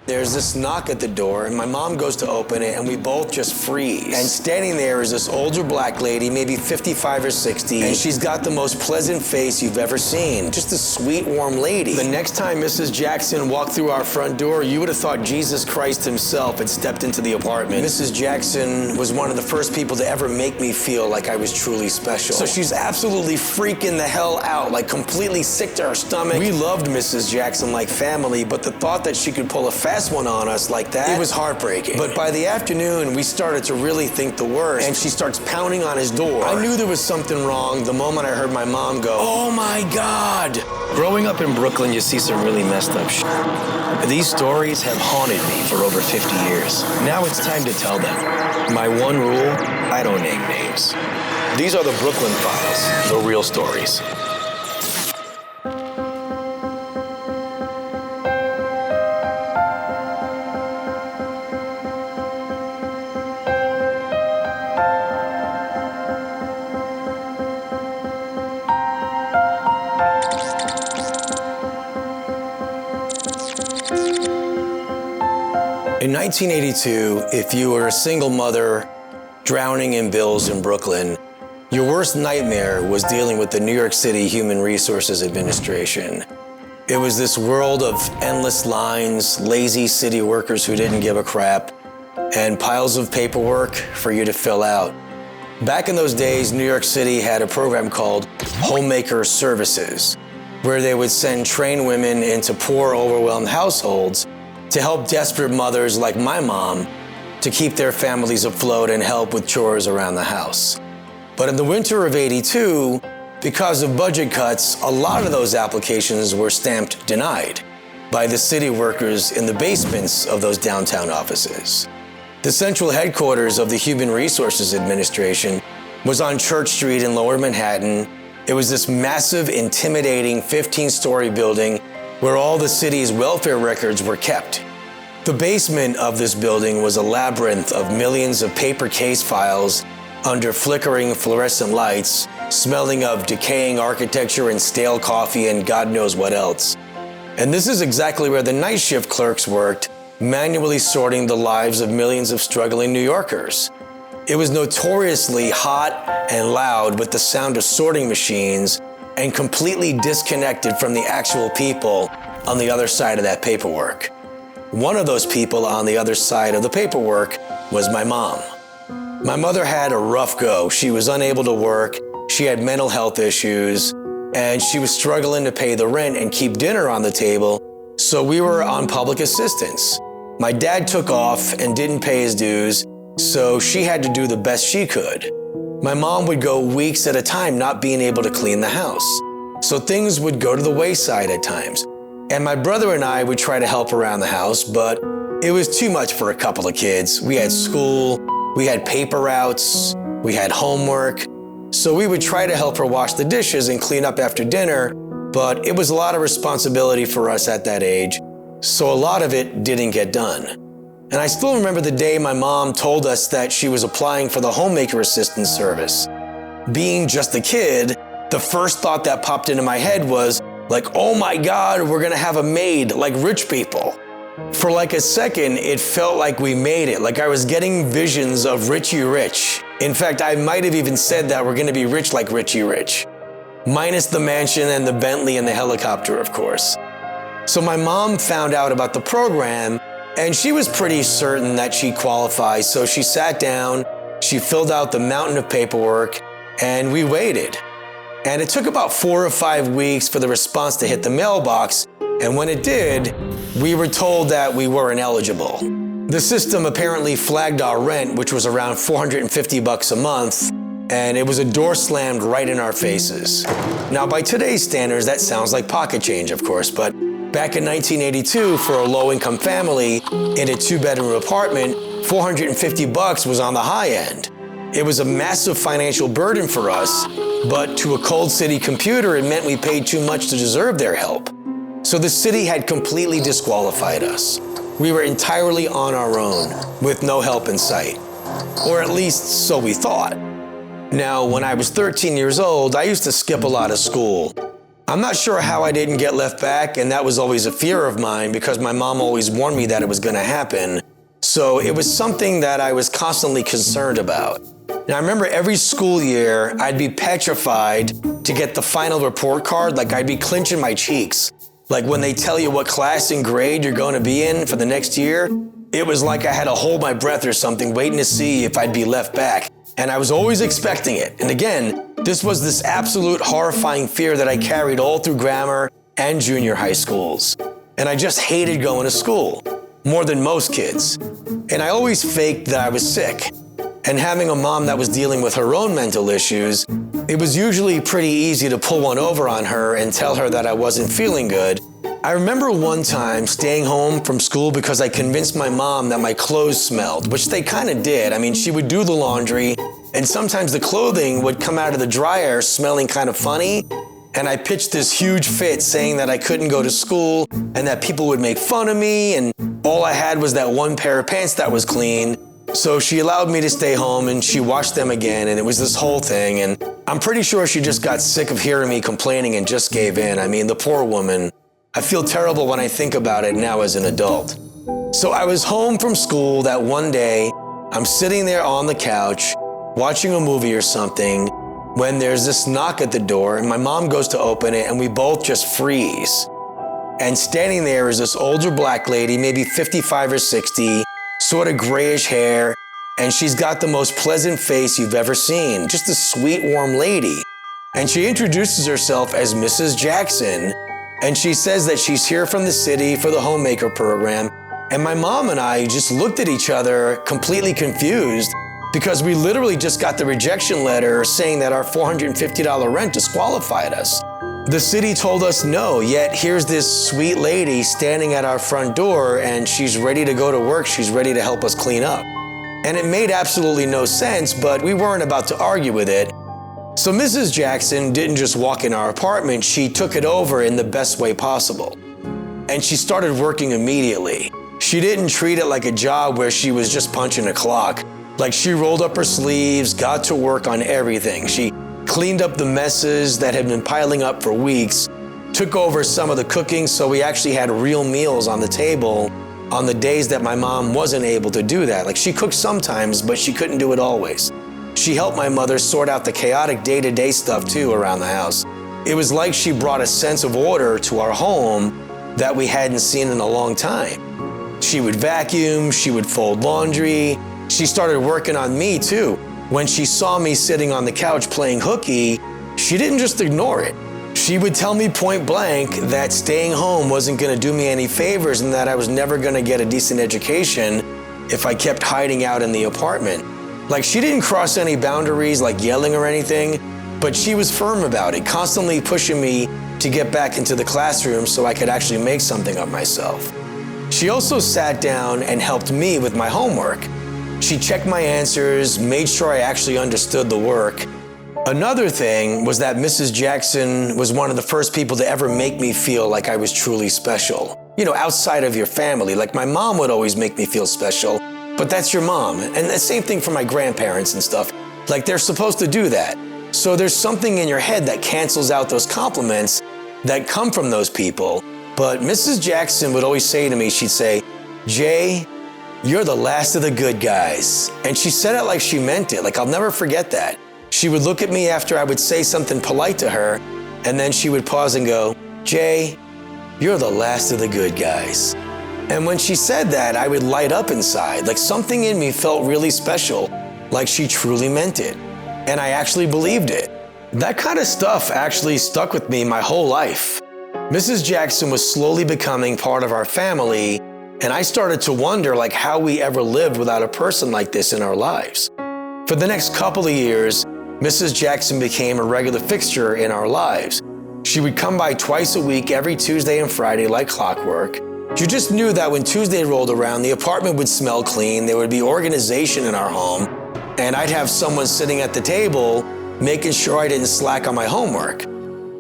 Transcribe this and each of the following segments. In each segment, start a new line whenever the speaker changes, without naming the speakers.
There's this knock at the door, and my mom goes to open it, and we both just freeze. And standing there is this older black lady, maybe 55 or 60, and she's got the most pleasant face you've ever seen. Just a sweet, warm lady. The next time Mrs. Jackson walked through our front door, you would have thought Jesus Christ himself had stepped into the apartment. Mrs. Jackson was one of the first people to ever make me feel like I was truly special. So she's absolutely freaking the hell out, like completely sick to her stomach. We loved Mrs. Jackson like family, but the thought that she could pull a fast one on us like that, it was heartbreaking. But by the afternoon, we started to really think the worst, and she starts pounding on his door. I knew there was something wrong the moment I heard my mom go, "Oh my God." Growing up in Brooklyn, you see some really messed up shit. These stories have haunted me for over 50 years. Now it's time to tell them. My one rule, I don't name names. These are the Brooklyn Files, the real stories. In 1982, if you were a single mother drowning in bills in Brooklyn, your worst nightmare was dealing with the New York City Human Resources Administration. It was this world of endless lines, lazy city workers who didn't give a crap, and piles of paperwork for you to fill out. Back in those days, New York City had a program called Homemaker Services, where they would send trained women into poor, overwhelmed households to help desperate mothers like my mom to keep their families afloat and help with chores around the house. But in the winter of '82, because of budget cuts, a lot of those applications were stamped denied by the city workers in the basements of those downtown offices. The central headquarters of the Human Resources Administration was on Church Street in Lower Manhattan. It was this massive, intimidating 15-story building where all the city's welfare records were kept. The basement of this building was a labyrinth of millions of paper case files under flickering fluorescent lights, smelling of decaying architecture and stale coffee and God knows what else. And this is exactly where the night shift clerks worked, manually sorting the lives of millions of struggling New Yorkers. It was notoriously hot and loud with the sound of sorting machines and completely disconnected from the actual people on the other side of that paperwork. One of those people on the other side of the paperwork was my mom. My mother had a rough go. She was unable to work, she had mental health issues, and she was struggling to pay the rent and keep dinner on the table, so we were on public assistance. My dad took off and didn't pay his dues, so she had to do the best she could. My mom would go weeks at a time not being able to clean the house, so things would go to the wayside at times. And my brother and I would try to help around the house, but it was too much for a couple of kids. We had school, we had paper routes, we had homework, so we would try to help her wash the dishes and clean up after dinner, but it was a lot of responsibility for us at that age, so a lot of it didn't get done. And I still remember the day my mom told us that she was applying for the homemaker assistance service. Being just a kid, the first thought that popped into my head was like, oh my God, we're gonna have a maid like rich people. For like a second, it felt like we made it, like I was getting visions of Richie Rich. In fact, I might have even said that we're gonna be rich like Richie Rich. Minus the mansion and the Bentley and the helicopter, of course. So my mom found out about the program, and she was pretty certain that she qualified, so she sat down, she filled out the mountain of paperwork, and we waited. And it took about 4 or 5 weeks for the response to hit the mailbox, and when it did, we were told that we weren't eligible. The system apparently flagged our rent, which was around $450 a month, and it was a door slammed right in our faces. Now, by today's standards, that sounds like pocket change, of course, but back in 1982, for a low-income family in a 2-bedroom apartment, $450 was on the high end. It was a massive financial burden for us, but to a cold city computer, it meant we paid too much to deserve their help. So the city had completely disqualified us. We were entirely on our own, with no help in sight. Or at least, so we thought. Now, when I was 13 years old, I used to skip a lot of school. I'm not sure how I didn't get left back, and that was always a fear of mine because my mom always warned me that it was going to happen. So it was something that I was constantly concerned about. Now, I remember every school year, I'd be petrified to get the final report card. Like, I'd be clenching my cheeks. Like, when they tell you what class and grade you're going to be in for the next year, it was like I had to hold my breath or something, waiting to see if I'd be left back. And I was always expecting it. And again, this was this absolute horrifying fear that I carried all through grammar and junior high schools. And I just hated going to school, more than most kids. And I always faked that I was sick. And having a mom that was dealing with her own mental issues, it was usually pretty easy to pull one over on her and tell her that I wasn't feeling good. I remember one time staying home from school because I convinced my mom that my clothes smelled, which they kind of did. I mean, she would do the laundry, and sometimes the clothing would come out of the dryer smelling kind of funny. And I pitched this huge fit saying that I couldn't go to school and that people would make fun of me, and all I had was that one pair of pants that was clean. So she allowed me to stay home, and she washed them again, and it was this whole thing. And I'm pretty sure she just got sick of hearing me complaining and just gave in. I mean, the poor woman. I feel terrible when I think about it now as an adult. So I was home from school that one day. I'm sitting there on the couch, watching a movie or something, when there's this knock at the door, and my mom goes to open it, and we both just freeze. And standing there is this older black lady, maybe 55 or 60, sort of grayish hair, and she's got the most pleasant face you've ever seen. Just a sweet, warm lady. And she introduces herself as Mrs. Jackson, and she says that she's here from the city for the homemaker program. And my mom and I just looked at each other completely confused because we literally just got the rejection letter saying that our $450 rent disqualified us. The city told us no, yet here's this sweet lady standing at our front door, and she's ready to go to work. She's ready to help us clean up. And it made absolutely no sense, but we weren't about to argue with it. So Mrs. Jackson didn't just walk in our apartment, she took it over in the best way possible. And she started working immediately. She didn't treat it like a job where she was just punching a clock. Like, she rolled up her sleeves, got to work on everything. She cleaned up the messes that had been piling up for weeks, took over some of the cooking, so we actually had real meals on the table on the days that my mom wasn't able to do that. Like, she cooked sometimes, but she couldn't do it always. She helped my mother sort out the chaotic day-to-day stuff too around the house. It was like she brought a sense of order to our home that we hadn't seen in a long time. She would vacuum, she would fold laundry. She started working on me too. When she saw me sitting on the couch playing hooky, she didn't just ignore it. She would tell me point blank that staying home wasn't gonna do me any favors and that I was never gonna get a decent education if I kept hiding out in the apartment. Like, she didn't cross any boundaries like yelling or anything, but she was firm about it, constantly pushing me to get back into the classroom so I could actually make something of myself. She also sat down and helped me with my homework. She checked my answers, made sure I actually understood the work. Another thing was that Mrs. Jackson was one of the first people to ever make me feel like I was truly special. You know, outside of your family. Like, my mom would always make me feel special, but that's your mom. And the same thing for my grandparents and stuff. Like, they're supposed to do that. So there's something in your head that cancels out those compliments that come from those people. But Mrs. Jackson would always say to me, she'd say, "Jay, you're the last of the good guys." And she said it like she meant it. Like, I'll never forget that. She would look at me after I would say something polite to her, and then she would pause and go, "Jay, you're the last of the good guys." And when she said that, I would light up inside. Like, something in me felt really special, like she truly meant it. And I actually believed it. That kind of stuff actually stuck with me my whole life. Mrs. Jackson was slowly becoming part of our family, and I started to wonder like how we ever lived without a person like this in our lives. For the next couple of years, Mrs. Jackson became a regular fixture in our lives. She would come by twice a week, every Tuesday and Friday, like clockwork. You just knew that when Tuesday rolled around, the apartment would smell clean, there would be organization in our home, and I'd have someone sitting at the table making sure I didn't slack on my homework.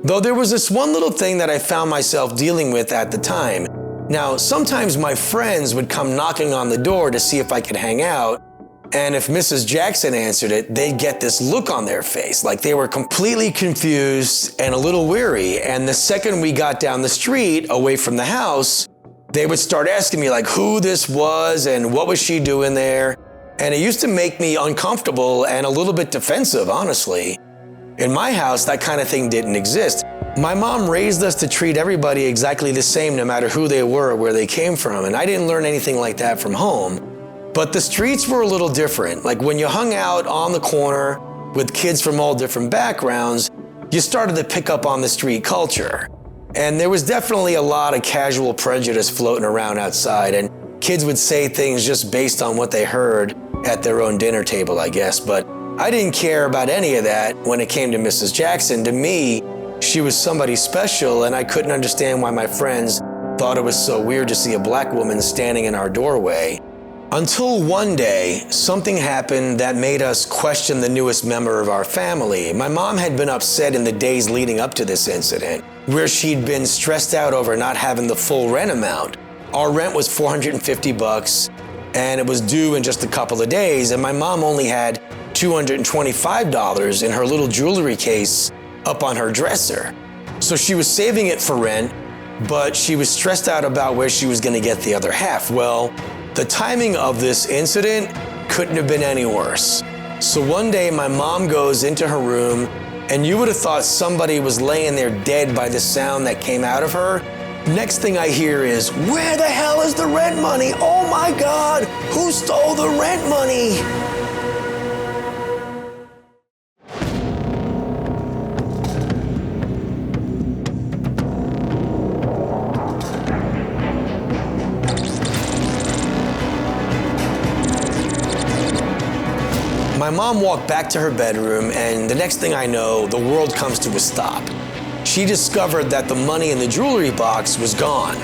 Though there was this one little thing that I found myself dealing with at the time. Now, sometimes my friends would come knocking on the door to see if I could hang out, And if Mrs. Jackson answered it, they'd get this look on their face, like they were completely confused and a little weary. And the second we got down the street away from the house, they would start asking me like who this was and what was she doing there. And it used to make me uncomfortable and a little bit defensive, honestly. In my house, that kind of thing didn't exist. My mom raised us to treat everybody exactly the same, no matter who they were or where they came from. And I didn't learn anything like that from home. But the streets were a little different. Like when you hung out on the corner with kids from all different backgrounds, you started to pick up on the street culture. And there was definitely a lot of casual prejudice floating around outside, and kids would say things just based on what they heard at their own dinner table, I guess. But I didn't care about any of that when it came to Mrs. Jackson. To me, she was somebody special, and I couldn't understand why my friends thought it was so weird to see a black woman standing in our doorway. Until one day, something happened that made us question the newest member of our family. My mom had been upset in the days leading up to this incident, where she'd been stressed out over not having the full rent amount. Our rent was $450, and it was due in just a couple of days, and my mom only had $225 in her little jewelry case up on her dresser. So she was saving it for rent, but she was stressed out about where she was gonna get the other half. Well, the timing of this incident couldn't have been any worse. So one day my mom goes into her room, and you would have thought somebody was laying there dead by the sound that came out of her. Next thing I hear is, "Where the hell is the rent money? Oh my God, who stole the rent money?" My mom walked back to her bedroom, and the next thing I know, the world comes to a stop. She discovered that the money in the jewelry box was gone.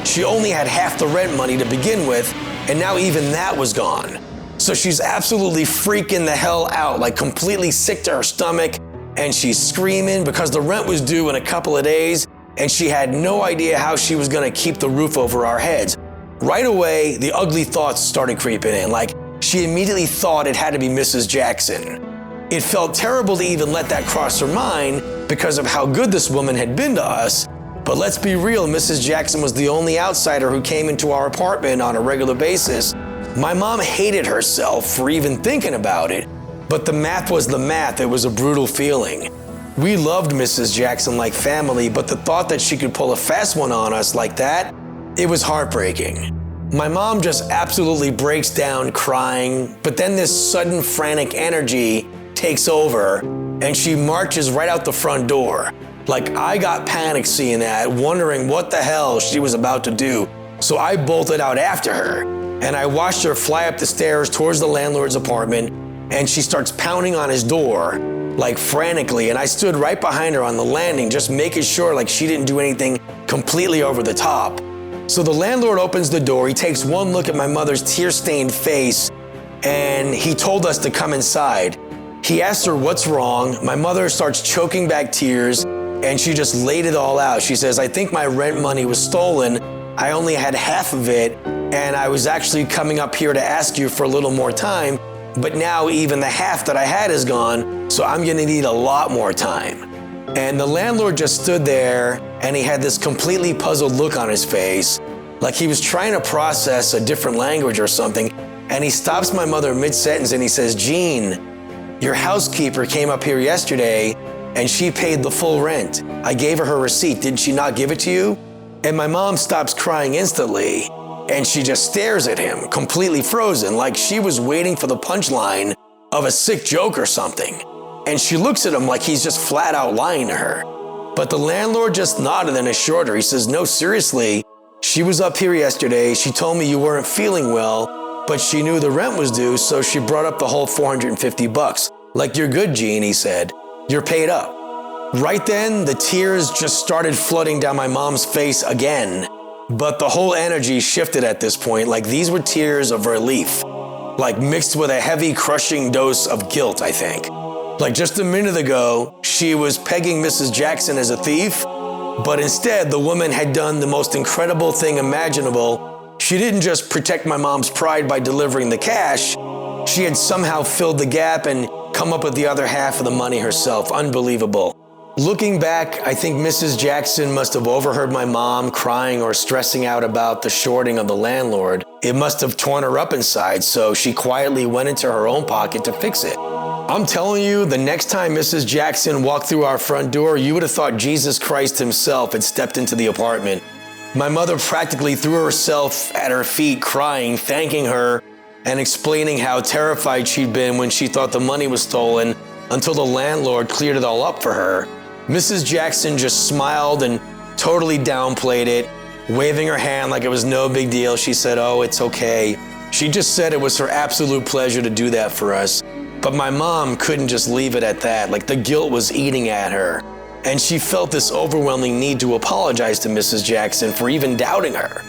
She only had half the rent money to begin with, and now even that was gone. So she's absolutely freaking the hell out, like completely sick to her stomach, and she's screaming because the rent was due in a couple of days, and she had no idea how she was gonna keep the roof over our heads. Right away, the ugly thoughts started creeping in, like she immediately thought it had to be Mrs. Jackson. It felt terrible to even let that cross her mind because of how good this woman had been to us. But let's be real, Mrs. Jackson was the only outsider who came into our apartment on a regular basis. My mom hated herself for even thinking about it, but the math was the math. It was a brutal feeling. We loved Mrs. Jackson like family, but the thought that she could pull a fast one on us like that, it was heartbreaking. My mom just absolutely breaks down crying, but then this sudden frantic energy takes over and she marches right out the front door. Like I got panicked seeing that, wondering what the hell she was about to do. So I bolted out after her and I watched her fly up the stairs towards the landlord's apartment, and she starts pounding on his door like frantically, and I stood right behind her on the landing just making sure like she didn't do anything completely over the top. So the landlord opens the door, he takes one look at my mother's tear-stained face, and he told us to come inside. He asked her what's wrong. My mother starts choking back tears, and she just laid it all out. She says, "I think my rent money was stolen. I only had half of it, and I was actually coming up here to ask you for a little more time, but now even the half that I had is gone, so I'm gonna need a lot more time." And the landlord just stood there, and he had this completely puzzled look on his face, like he was trying to process a different language or something. And he stops my mother mid-sentence and he says, "Jean, your housekeeper came up here yesterday and she paid the full rent. I gave her receipt. Did she not give it to you?" And my mom stops crying instantly, and she just stares at him, completely frozen, like she was waiting for the punchline of a sick joke or something. And she looks at him like he's just flat out lying to her. But the landlord just nodded and assured her. He says, "No, seriously, she was up here yesterday. She told me you weren't feeling well, but she knew the rent was due, so she brought up the whole $450. Like, you're good, Jean," he said. "You're paid up." Right then, the tears just started flooding down my mom's face again. But the whole energy shifted at this point, like these were tears of relief, like mixed with a heavy, crushing dose of guilt, I think. Like just a minute ago, she was pegging Mrs. Jackson as a thief, but instead the woman had done the most incredible thing imaginable. She didn't just protect my mom's pride by delivering the cash. She had somehow filled the gap and come up with the other half of the money herself. Unbelievable. Looking back, I think Mrs. Jackson must have overheard my mom crying or stressing out about the shorting of the landlord. It must have torn her up inside, so she quietly went into her own pocket to fix it. I'm telling you, the next time Mrs. Jackson walked through our front door, you would have thought Jesus Christ himself had stepped into the apartment. My mother practically threw herself at her feet, crying, thanking her, and explaining how terrified she'd been when she thought the money was stolen until the landlord cleared it all up for her. Mrs. Jackson just smiled and totally downplayed it, waving her hand like it was no big deal. She said, "Oh, it's okay." She just said it was her absolute pleasure to do that for us. But my mom couldn't just leave it at that. Like, the guilt was eating at her. And she felt this overwhelming need to apologize to Mrs. Jackson for even doubting her.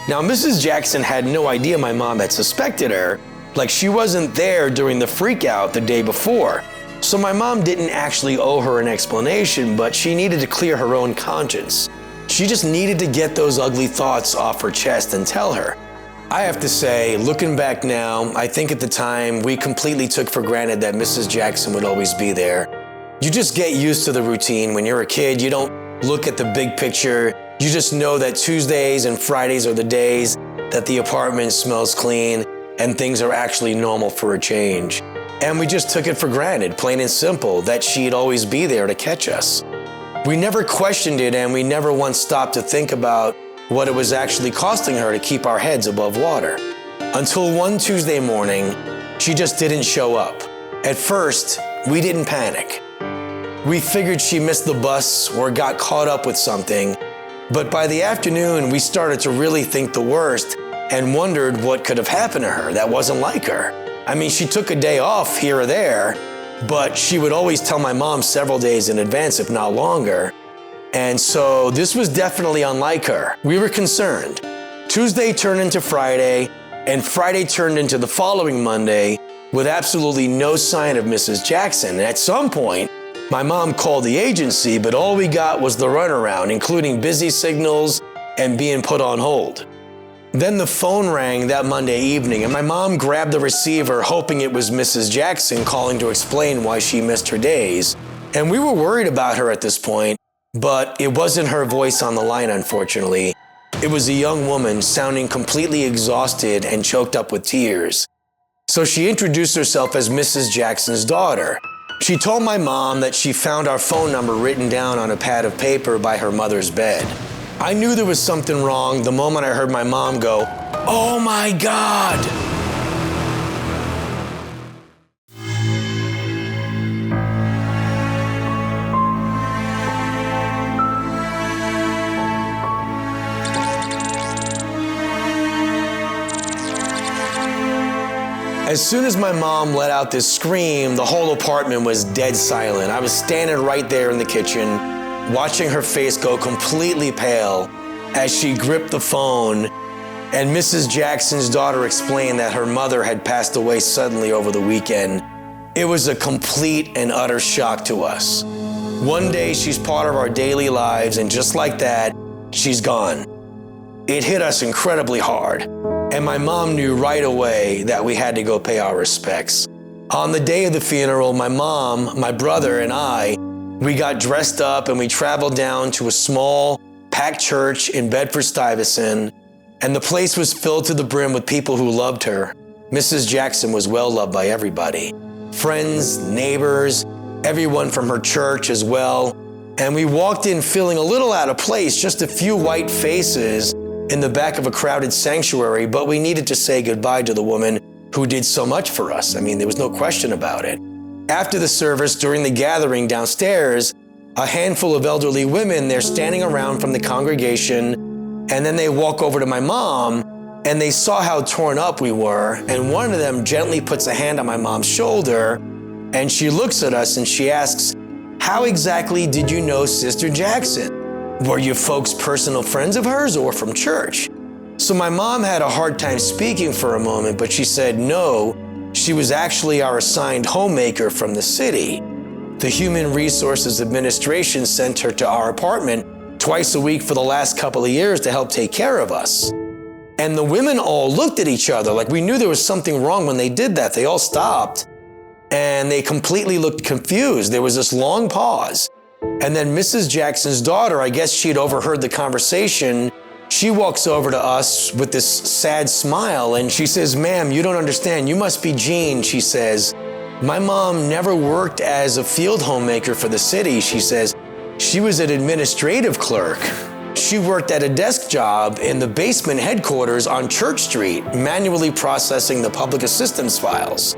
Now, Mrs. Jackson had no idea my mom had suspected her. Like, she wasn't there during the freak out the day before. So my mom didn't actually owe her an explanation, but she needed to clear her own conscience. She just needed to get those ugly thoughts off her chest and tell her. I have to say, looking back now, I think at the time we completely took for granted that Mrs. Jackson would always be there. You just get used to the routine. When you're a kid, you don't look at the big picture. You just know that Tuesdays and Fridays are the days that the apartment smells clean and things are actually normal for a change. And we just took it for granted, plain and simple, that she'd always be there to catch us. We never questioned it, and we never once stopped to think about what it was actually costing her to keep our heads above water. Until one Tuesday morning, she just didn't show up. At first, we didn't panic. We figured she missed the bus or got caught up with something. But by the afternoon, we started to really think the worst and wondered what could have happened to her that wasn't like her. I mean, she took a day off here or there, but she would always tell my mom several days in advance, if not longer. And so this was definitely unlike her. We were concerned. Tuesday turned into Friday, and Friday turned into the following Monday with absolutely no sign of Mrs. Jackson. And at some point, my mom called the agency, but all we got was the runaround, including busy signals and being put on hold. Then the phone rang that Monday evening, and my mom grabbed the receiver, hoping it was Mrs. Jackson calling to explain why she missed her days. And we were worried about her at this point, but it wasn't her voice on the line, unfortunately. It was a young woman sounding completely exhausted and choked up with tears. So she introduced herself as Mrs. Jackson's daughter. She told my mom that she found our phone number written down on a pad of paper by her mother's bed. I knew there was something wrong the moment I heard my mom go, "Oh my God!" As soon as my mom let out this scream, the whole apartment was dead silent. I was standing right there in the kitchen, watching her face go completely pale as she gripped the phone, and Mrs. Jackson's daughter explained that her mother had passed away suddenly over the weekend. It was a complete and utter shock to us. One day she's part of our daily lives, and just like that, she's gone. It hit us incredibly hard, and my mom knew right away that we had to go pay our respects. On the day of the funeral, my mom, my brother, and we got dressed up and we traveled down to a small, packed church in Bedford-Stuyvesant, and the place was filled to the brim with people who loved her. Mrs. Jackson was well loved by everybody. Friends, neighbors, everyone from her church as well. And we walked in feeling a little out of place, just a few white faces in the back of a crowded sanctuary, but we needed to say goodbye to the woman who did so much for us. I mean, there was no question about it. After the service, during the gathering downstairs, a handful of elderly women, they're standing around from the congregation, and then they walk over to my mom, and they saw how torn up we were, and one of them gently puts a hand on my mom's shoulder, and she looks at us and she asks, "How exactly did you know Sister Jackson? Were you folks personal friends of hers or from church?" So my mom had a hard time speaking for a moment, but she said no, she was actually our assigned homemaker from the city. The Human Resources Administration sent her to our apartment twice a week for the last couple of years to help take care of us. And the women all looked at each other like we knew there was something wrong when they did that. They all stopped and they completely looked confused. There was this long pause. And then Mrs. Jackson's daughter, I guess she'd overheard the conversation. She walks over to us with this sad smile and she says, "Ma'am, you don't understand. You must be Jean," she says. "My mom never worked as a field homemaker for the city," she says. "She was an administrative clerk. She worked at a desk job in the basement headquarters on Church Street, manually processing the public assistance files."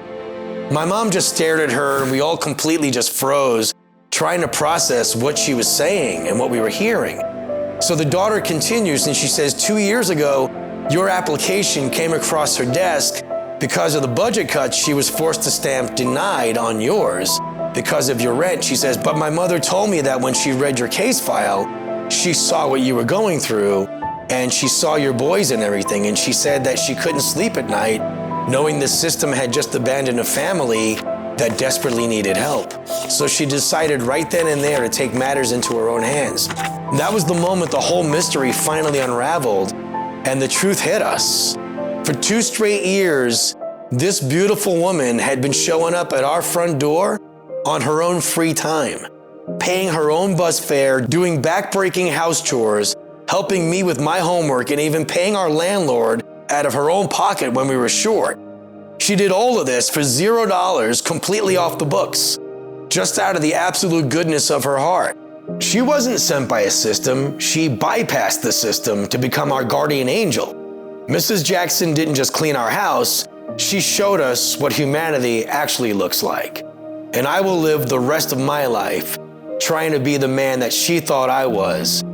My mom just stared at her and we all completely just froze, trying to process what she was saying and what we were hearing. So the daughter continues and she says, "2 years ago, your application came across her desk. Because of the budget cuts, she was forced to stamp denied on yours because of your rent." She says, "But my mother told me that when she read your case file, she saw what you were going through and she saw your boys and everything. And she said that she couldn't sleep at night knowing the system had just abandoned a family that desperately needed help. So she decided right then and there to take matters into her own hands." That was the moment the whole mystery finally unraveled and the truth hit us. For 2 straight years, this beautiful woman had been showing up at our front door on her own free time, paying her own bus fare, doing backbreaking house chores, helping me with my homework, and even paying our landlord out of her own pocket when we were short. She did all of this for $0, completely off the books, just out of the absolute goodness of her heart. She wasn't sent by a system, she bypassed the system to become our guardian angel. Mrs. Jackson didn't just clean our house, she showed us what humanity actually looks like. And I will live the rest of my life trying to be the man that she thought I was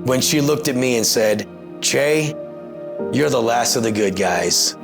when she looked at me and said, "Jay, you're the last of the good guys."